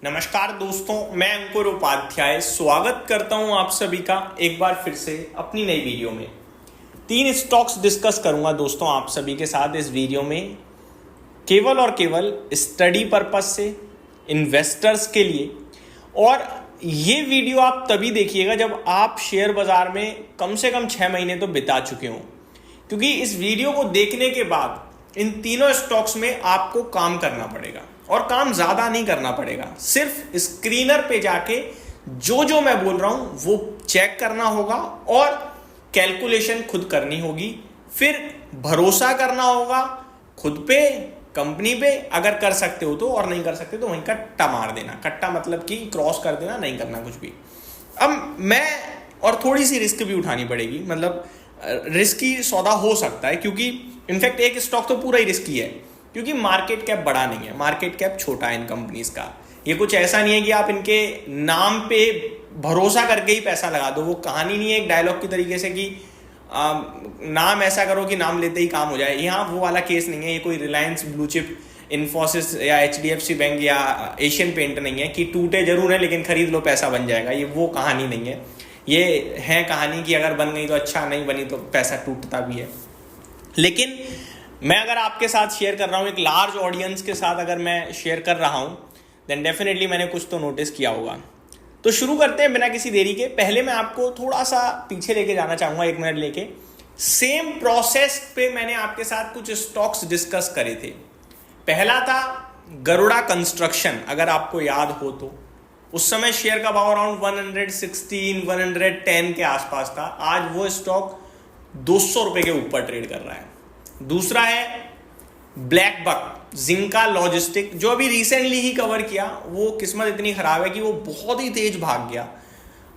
नमस्कार दोस्तों, मैं अंकुर उपाध्याय स्वागत करता हूं आप सभी का एक बार फिर से अपनी नई वीडियो में। 3 स्टॉक्स डिस्कस करूंगा दोस्तों आप सभी के साथ इस वीडियो में, केवल और केवल स्टडी पर्पस से, इन्वेस्टर्स के लिए। और ये वीडियो आप तभी देखिएगा जब आप शेयर बाजार में कम से कम 6 महीने तो बिता चुके हों, क्योंकि इस वीडियो को देखने के बाद इन तीनों स्टॉक्स में आपको काम करना पड़ेगा और काम ज्यादा नहीं करना पड़ेगा। सिर्फ स्क्रीनर पे जाके जो मैं बोल रहा हूं वो चेक करना होगा और कैलकुलेशन खुद करनी होगी, फिर भरोसा करना होगा खुद पे, कंपनी पे, अगर कर सकते हो तो, और नहीं कर सकते तो वहीं कट्टा मार देना। कट्टा मतलब कि क्रॉस कर देना, नहीं करना कुछ भी। अब मैं और थोड़ी सी रिस्क भी उठानी पड़ेगी, मतलब रिस्की सौदा हो सकता है, क्योंकि इनफैक्ट एक स्टॉक तो पूरा ही रिस्की है, क्योंकि मार्केट कैप बड़ा नहीं है, मार्केट कैप छोटा है इन कंपनीज का। ये कुछ ऐसा नहीं है कि आप इनके नाम पे भरोसा करके ही पैसा लगा दो। वो कहानी नहीं है एक डायलॉग की तरीके से कि नाम ऐसा करो कि नाम लेते ही काम हो जाए। यहाँ वो वाला केस नहीं है। ये कोई रिलायंस ब्लू चिप, इन्फोसिस या HDFC बैंक या एशियन पेंट नहीं है कि टूटे जरूर है लेकिन खरीद लो पैसा बन जाएगा। ये वो कहानी नहीं है। ये है कहानी कि अगर बन गई तो अच्छा, नहीं बनी तो पैसा टूटता भी है। लेकिन मैं अगर आपके साथ शेयर कर रहा हूँ, एक लार्ज ऑडियंस के साथ अगर मैं शेयर कर रहा हूँ, देन डेफिनेटली मैंने कुछ तो नोटिस किया होगा। तो शुरू करते हैं बिना किसी देरी के। पहले मैं आपको थोड़ा सा पीछे लेके जाना चाहूँगा, 1 मिनट लेके। सेम प्रोसेस पे मैंने आपके साथ कुछ स्टॉक्स डिस्कस करे थे। पहला था गरुड़ा कंस्ट्रक्शन, अगर आपको याद हो तो। उस समय शेयर का भाव अराउंड 116, 110 के आसपास था। आज वो स्टॉक 200 रुपए के ऊपर ट्रेड कर रहा है। दूसरा है ब्लैक बक, जिंका लॉजिस्टिक, जो अभी रिसेंटली ही कवर किया। वो किस्मत इतनी खराब है कि वो बहुत ही तेज भाग गया।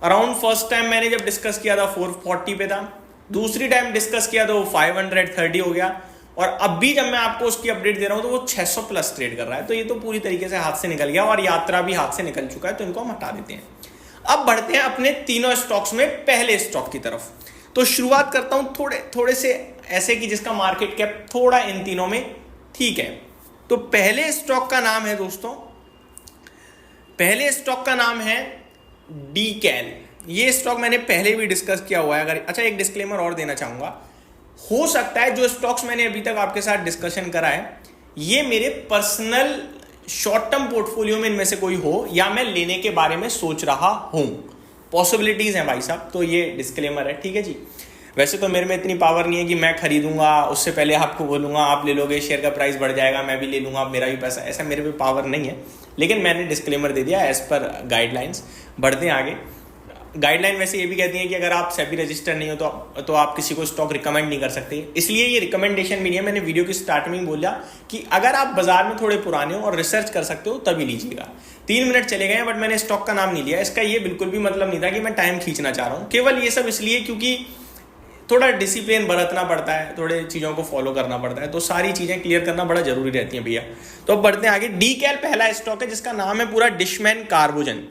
अराउंड फर्स्ट टाइम मैंने जब डिस्कस किया था 440 पे था, दूसरी टाइम डिस्कस किया तो वो 530 हो गया, और अब भी जब मैं आपको उसकी अपडेट दे रहा हूं तो वो 600 प्लस ट्रेड कर रहा है। तो ये तो पूरी तरीके से हाथ से निकल गया और यात्रा भी हाथ से निकल चुका है, तो इनको हम हटा देते हैं। अब बढ़ते हैं अपने तीनों स्टॉक्स में पहले स्टॉक की तरफ। तो शुरुआत करता हूं थोड़े से ऐसे कि जिसका मार्केट कैप थोड़ा इन तीनों में ठीक है। तो पहले स्टॉक का नाम है दोस्तों, पहले स्टॉक का नाम है डीकैल। ये स्टॉक मैंने पहले भी डिस्कस किया हुआ है। अगर अच्छा, एक डिस्क्लेमर और देना चाहूंगा, हो सकता है जो स्टॉक्स मैंने अभी तक आपके साथ डिस्कशन करा है ये मेरे पर्सनल शॉर्ट टर्म पोर्टफोलियो में इनमें से कोई हो, या मैं लेने के बारे में सोच रहा हूं। पॉसिबिलिटीज हैं भाई साहब, तो ये डिस्क्लेमर है, ठीक है जी। वैसे तो मेरे में इतनी पावर नहीं है कि मैं खरीदूंगा उससे पहले आपको बोलूंगा आप ले लोगे, शेयर का प्राइस बढ़ जाएगा, मैं भी ले लूंगा, मेरा भी पैसा, ऐसा मेरे पे पावर नहीं है। लेकिन मैंने डिस्क्लेमर दे दिया एज पर गाइडलाइंस। बढ़ते हैं आगे। गाइडलाइन वैसे ये भी कहती है कि अगर आप सेबी रजिस्टर नहीं हो तो आप किसी को स्टॉक रिकमेंड नहीं कर सकते। इसलिए ये रिकमेंडेशन भी नहीं है। मैंने वीडियो की स्टार्टिंग में बोला कि अगर आप बाजार में थोड़े पुराने हो और रिसर्च कर सकते हो तभी लीजिएगा। 3 मिनट चले गए, बट मैंने स्टॉक का नाम नहीं लिया। इसका ये बिल्कुल भी मतलब नहीं था कि मैं टाइम खींचना चाह रहा हूँ। केवल ये सब इसलिए क्योंकि थोड़ा डिसिप्लिन बरतना पड़ता है, थोड़े चीज़ों को फॉलो करना पड़ता है, तो सारी चीज़ें क्लियर करना बड़ा जरूरी रहती हैं भैया। तो अब बढ़ते हैं आगे। डीकैल पहला स्टॉक है जिसका नाम है पूरा डिशमैन कार्बोजन।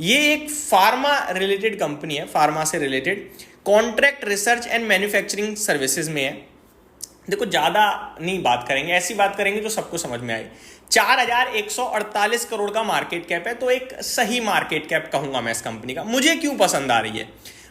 ये एक फार्मा रिलेटेड कंपनी है, फार्मा से related, contract research and manufacturing services में है। देखो ज़्यादा नहीं बात करेंगे, ऐसी बात करेंगे जो सबको समझ में आए। 4148 करोड़ का मार्केट कैप है, तो एक सही मार्केट कैप कहूंगा मैं इस कंपनी का। मुझे क्यों पसंद आ रही है?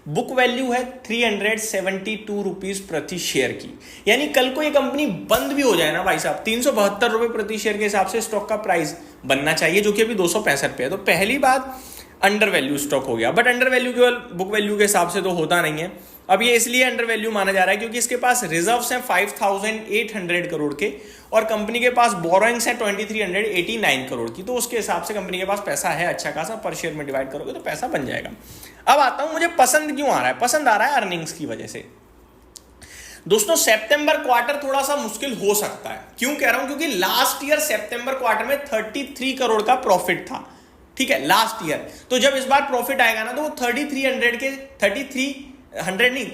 बुक वैल्यू है 372 रुपीज प्रति शेयर की, यानी कल को ये कंपनी बंद भी हो जाए ना भाई साहब, 372 रुपए प्रति शेयर के हिसाब से स्टॉक का प्राइस बनना चाहिए, जो कि अभी 265 पे है। तो पहली बात, अंडर वैल्यू स्टॉक हो गया। बट अंडर वैल्यू केवल बुक वैल्यू के हिसाब से तो होता नहीं है। अब ये इसलिए अंडर वैल्यू माना जा रहा है क्योंकि इसके पास रिजर्व्स हैं 5800 करोड़ के, और कंपनी के पास बोरोइंग्स हैं 2389 करोड़ की। तो उसके हिसाब से कंपनी के पास पैसा है अच्छा खासा, पर शेयर में डिवाइड करोगे तो पैसा बन जाएगा। अब आता हूं मुझे पसंद क्यों आ रहा है। पसंद आ रहा है अर्निंग्स की वजह से। दोस्तों सितंबर क्वार्टर थोड़ा सा मुश्किल हो सकता है। क्यों कह रहा हूं? क्योंकि लास्ट ईयर सितंबर क्वार्टर में 33 करोड़ का प्रॉफिट था, ठीक है, लास्ट ईयर। तो जब इस बार प्रॉफिट आएगा ना तो वो 3300 नहीं,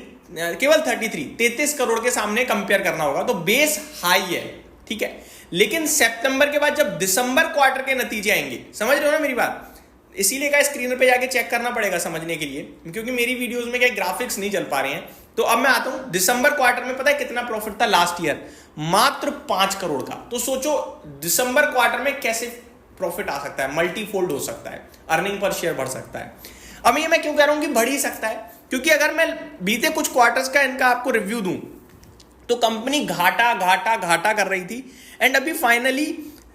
केवल 33 करोड़ के सामने कंपेयर करना होगा, तो बेस हाई है, ठीक है। लेकिन सितंबर के बाद जब दिसंबर क्वार्टर के नतीजे आएंगे, समझ रहे हो ना मेरी बात, इसीलिए का स्क्रीन पे जाके चेक करना पड़ेगा समझने के लिए, क्योंकि मेरी वीडियोस में क्या ग्राफिक्स नहीं चल पा रहे हैं। तो अब मैं आता हूं दिसंबर क्वार्टर में, पता है कितना प्रॉफिट था लास्ट ईयर? मात्र 5 करोड़ का। तो सोचो दिसंबर क्वार्टर में कैसे प्रॉफिट आ सकता है, मल्टीफोल्ड हो सकता है, अर्निंग पर शेयर बढ़ सकता है। अब ये मैं क्यों कह रहा हूं कि बढ़ ही सकता है, क्योंकि अगर मैं बीते कुछ क्वार्टर्स का इनका आपको रिव्यू दूं तो कंपनी घाटा घाटा घाटा कर रही थी, एंड अभी फाइनली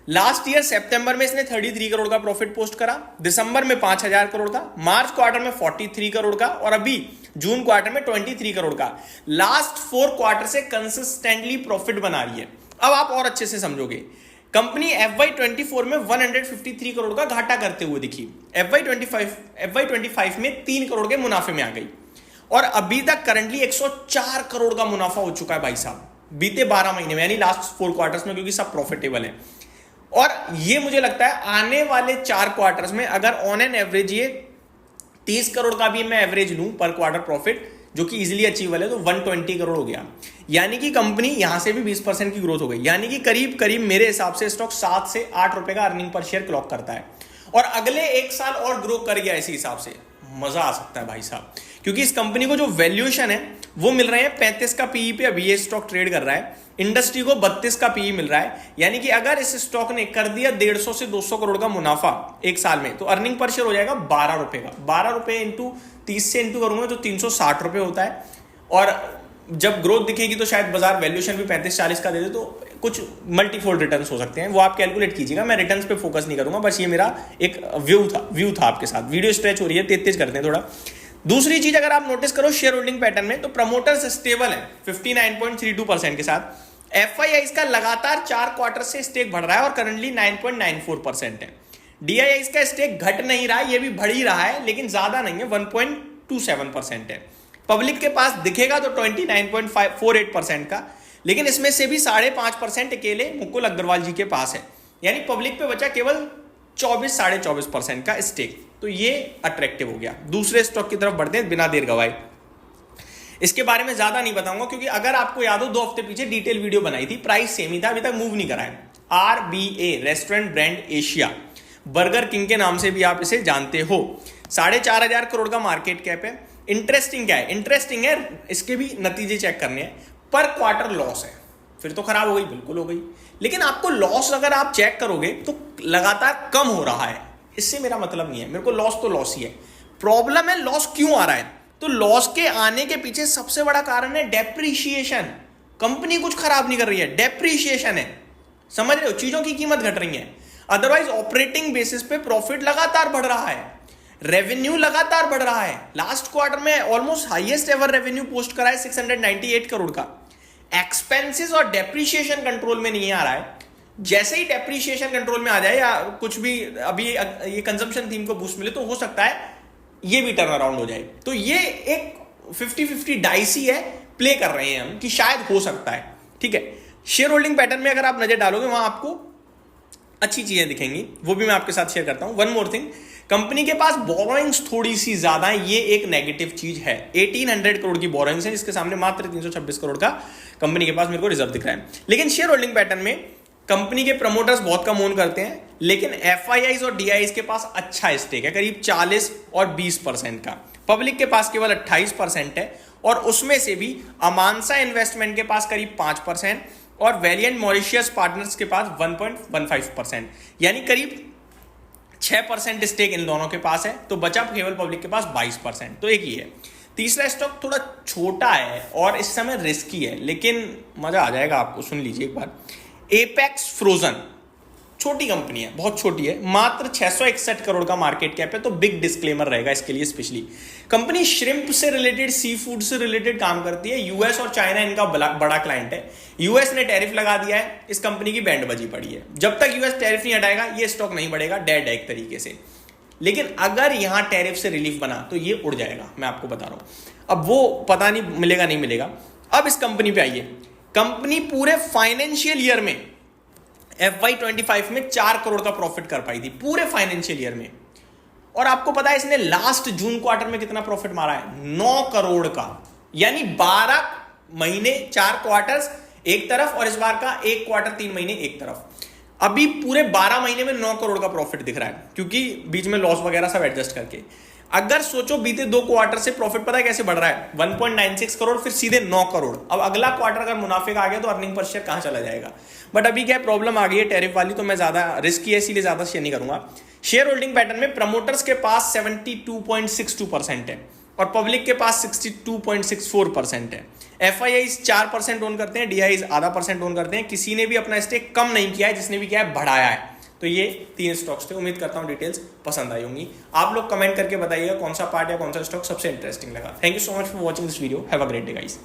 लास्ट ईयर सितंबर में इसने 33 करोड़ का प्रॉफिट पोस्ट करा, दिसंबर में 5000 करोड़ का, मार्च क्वार्टर में 43 करोड़ का, और अभी जून क्वार्टर में 23 करोड़ का। लास्ट 4 क्वार्टर से कंसिस्टेंटली प्रॉफिट बना रही है। अब आप और अच्छे से समझोगे, कंपनी FY24 में 153 करोड़ का घाटा करते हुए दिखी, FY25 में 3 करोड़ के मुनाफे में आ गई, और अभी तक करंटली 104 करोड़ का मुनाफा हो चुका है भाई साहब बीते 12 महीने में, यानी लास्ट 4 क्वार्टर्स में, क्योंकि सब प्रॉफिटेबल है। और ये मुझे लगता है आने वाले 4 क्वार्टर्स में अगर ऑन एन एवरेज ये 30 करोड़ का भी मैं एवरेज लूं पर क्वार्टर प्रॉफिट, जो कि इजीली अचीवेबल है, तो 120 करोड़ हो गया, यानी कि कंपनी यहां से भी 20% की ग्रोथ हो गई, यानी कि करीब करीब मेरे हिसाब से स्टॉक 7 से 8 रुपए का अर्निंग पर शेयर क्लॉक करता है, और अगले 1 साल और ग्रो कर गया इसी हिसाब से, मजा आ सकता है भाई साहब, क्योंकि इस कंपनी को जो वैल्यूएशन है वो मिल रहे हैं 35 का पीई पे अभी ये स्टॉक ट्रेड कर रहा है, इंडस्ट्री को 32 का पीई मिल रहा है, यानी कि अगर इस स्टॉक ने कर दिया 150 से 200 करोड़ का मुनाफा 1 साल में, तो अर्निंग पर शेयर हो जाएगा 12 रुपए का। 12 रुपए इंटू 30 से इंटू करूंगा तो 360 रुपए होता है, और जब ग्रोथ दिखेगी तो शायद बाजार वैल्यूएशन भी 35-40 का दे दे, तो कुछ मल्टीफोल्ड रिटर्न्स हो सकते हैं, वो आप कैलकुलेट कीजिएगा, मैं रिटर्न्स पे फोकस नहीं करूंगा, बस ये मेरा एक व्यू था आपके साथ। वीडियो स्ट्रेच हो रही है, तेज करते हैं थोड़ा। दूसरी चीज अगर आप नोटिस करो शेयर होल्डिंग पैटर्न में, तो प्रमोटर्स स्टेबल है 59.32% के साथ। FIIs का लगातार 4 क्वार्टर से स्टेक बढ़ रहा है और करंटली 9.94% है। DIIs का स्टेक घट नहीं रहा है, ये भी बढ़ ही रहा है, लेकिन ज्यादा नहीं है, 1.27% है। पब्लिक के पास दिखेगा तो 29.48% का, लेकिन इसमें से भी 5.5% अकेले मुकुल अग्रवाल जी के पास है, यानी पब्लिक पे बचा केवल 24-24.5% का स्टेक, तो ये अट्रैक्टिव हो गया। दूसरे स्टॉक की तरफ बढ़ते हैं बिना देर गवाए। इसके बारे में ज्यादा नहीं बताऊंगा, क्योंकि अगर आपको याद हो 2 हफ्ते पीछे डिटेल वीडियो बनाई थी, प्राइस सेम ही था, अभी तक मूव नहीं करा है। RBA restaurant brand Asia, burger king के नाम से भी आप इसे जानते हो, 4,500 करोड़ का मार्केट कैप है। इंटरेस्टिंग क्या है? इंटरेस्टिंग है, इसके भी नतीजे चेक करने हैं। पर क्वार्टर लॉस है, फिर तो खराब हो गई, बिल्कुल हो गई, लेकिन आपको लॉस अगर आप चेक करोगे तो लगातार कम हो रहा है, इससे मेरा मतलब नहीं है, मेरे को लॉस तो लॉस ही है। प्रॉब्लम है लॉस क्यों आ रहा है, तो लॉस के आने के पीछे सबसे बड़ा कारण है डेप्रीशिएशन। कंपनी कुछ खराब नहीं कर रही है, डेप्रीशिएशन है, समझ रहे हो, चीजों की कीमत घट रही है। अदरवाइज ऑपरेटिंग बेसिस पे प्रॉफिट लगातार बढ़ रहा है, रेवेन्यू लगातार बढ़ रहा है। लास्ट क्वार्टर में almost highest ever revenue post करा है 698 करोड़ का। एक्सपेंसेस और डेप्रीशिएशन कंट्रोल में नहीं आ रहा है। जैसे ही डेप्रीशिएशन कंट्रोल में आ जाए या कुछ भी अभी ये कंजम्पशन थीम को बूस्ट मिले, तो हो सकता है ये भी टर्न अराउंड हो जाए। तो ये एक 50-50 डाइसी है, प्ले कर रहे हैं हम कि शायद हो सकता है, ठीक है। शेयर होल्डिंग पैटर्न में अगर आप नजर डालोगे वहां आपको अच्छी चीजें दिखेंगी, वो भी मैं आपके साथ शेयर करता हूं। वन मोर थिंग, कंपनी के पास बोरोइंग्स थोड़ी सी ज्यादा है, ये एक नेगेटिव चीज है। 1800 करोड़ की बोरोइंग्स है, जिसके सामने मात्र 326 करोड़ का कंपनी के पास मेरे को रिजर्व दिख रहा है। लेकिन शेयर होल्डिंग पैटर्न में कंपनी के प्रमोटर्स बहुत कम ओन करते हैं, लेकिन FIIs और DIIs के पास अच्छा स्टेक है, करीब 40 और 20% का। पब्लिक के पास केवल 28% है, और उसमें से भी अमानसा इन्वेस्टमेंट के पास करीब 5% और वैलिएंट मॉरिशियस पार्टनर्स के पास 1.15%, यानी करीब 6% स्टेक इन दोनों के पास है। तो बचा केवल पब्लिक के पास 22%, तो एक ही है। तीसरा स्टॉक थोड़ा छोटा है और इस समय रिस्की है, लेकिन मजा आ जाएगा आपको, सुन लीजिए एक बार। एपेक्स फ्रोजन, छोटी कंपनी है, बहुत छोटी है, मात्र 661 करोड़ का मार्केट कैप है, तो बिग डिस्क्लेमर रहेगा इसके लिए स्पेशली। कंपनी श्रिम्प से रिलेटेड, सी फूड से रिलेटेड काम करती है। यूएस और चाइना इनका बड़ा क्लाइंट है। यूएस ने टैरिफ लगा दिया है, इस कंपनी की बैंड बजी पड़ी है। जब तक यूएस टैरिफ नहीं हटाएगा ये स्टॉक नहीं बढ़ेगा, डेड है एक तरीके से। लेकिन अगर यहां टैरिफ से रिलीफ बना तो ये उड़ जाएगा, मैं आपको बता रहा हूं। अब वो पता नहीं मिलेगा नहीं मिलेगा। अब इस कंपनी पे आइए। कंपनी पूरे फाइनेंशियल ईयर में FY25 में 4 करोड़ का प्रॉफिट कर पाई थी, पूरे फाइनेंशियल ईयर में। और आपको पता है इसने लास्ट जून क्वार्टर में कितना प्रॉफिट मारा है? 9 करोड़ का, यानी 12 महीने 4 क्वार्टर्स एक तरफ, और इस बार का 1 क्वार्टर 3 महीने एक तरफ। अभी पूरे 12 महीने में 9 करोड़ का प्रॉफिट दिख रहा है, क्योंकि बीच में लॉस वगैरह सब एडजस्ट करके। अगर सोचो बीते 2 क्वार्टर से प्रॉफिट पता है कैसे बढ़ रहा है, 1.96 करोड़ फिर सीधे 9 करोड़। अब अगला क्वार्टर अगर मुनाफे का आ गया तो अर्निंग पर शेयर कहां चला जाएगा। बट अभी क्या प्रॉब्लम आ गई है टैरिफ वाली, तो मैं ज्यादा रिस्की है इसीलिए ज्यादा शेयर नहीं करूंगा। शेयर होल्डिंग पैटर्न में प्रमोटर्स के पास 72.62% है और पब्लिक के पास 62.64% है। FIIs 4% ओन करते हैं, DIIs आधा % ओन करते हैं। किसी ने भी अपना स्टेक कम नहीं किया है, जिसने भी किया है बढ़ाया है। तो ये 3 स्टॉक्स थे। उम्मीद करता हूं डिटेल्स पसंद आई होंगी। आप लोग कमेंट करके बताइएगा कौन सा पार्ट या कौन सा स्टॉक सबसे इंटरेस्टिंग लगा। Thank you so much for watching this video. Have a great day guys.